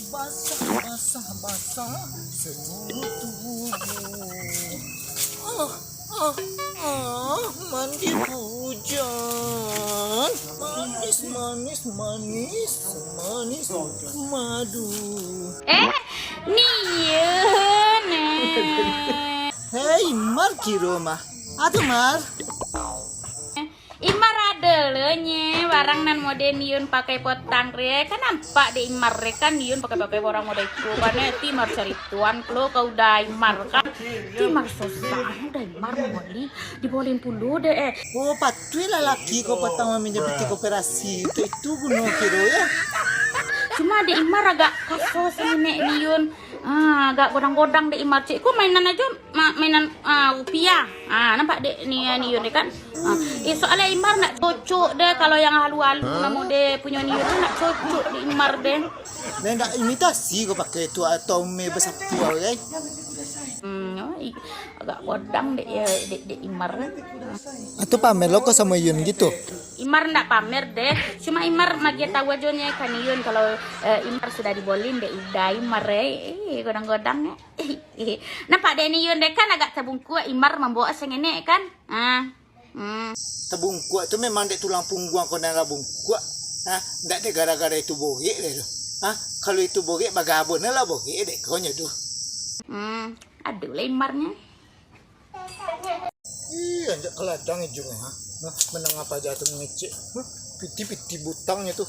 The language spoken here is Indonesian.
basah seluruh tubuh. Ah, ah, mandi hujan, manis, manis, manis, manis madu. Niyeun. Hei, Mar kiro mah. Atuh Mar. Imar ada nye barang nan mode niun pakai potang re kan nampak de imar re kan niun pakai orang mode itu kan timar cari tuan klo kau udah imar kan timar susah udah imar moli dibolehin puluh deh Oh, patui lalaki kau petang meminjam peti koperasi. Itu gunung kiro ya. cuma de imar agak kasos nenek niun agak godang-godang de imar cik ku mainan aja mainan rupiah nampak de niun deh kan soalnya imar nak cocok deh kalau yang halu-halu namu de punya niun nak cocok de imar deh Nggak imitasi kau pakai itu atau me besapu ya. agak godang deh ya de imar Atau pamer lo kok sama Yun gitu. Imar ndak pamer deh, cuma Imar magi tahu aja kan Yun kalau Imar sudah dibolin deh udah Imar godang-godang nampak deh Yun deh kan agak tabungku Imar membawa sengene kan Tabungkuak itu memang dek tulang punggung kau nara bungkuak. Ndak dek gara-gara itu boge deh tu. Kalau itu boge bagabon lah boge dek kau nyeduh. aduh lah Imarnya Iya, anjak keladang juga ha. Menang apa jatuh mengecek. Piti-piti butangnya tuh.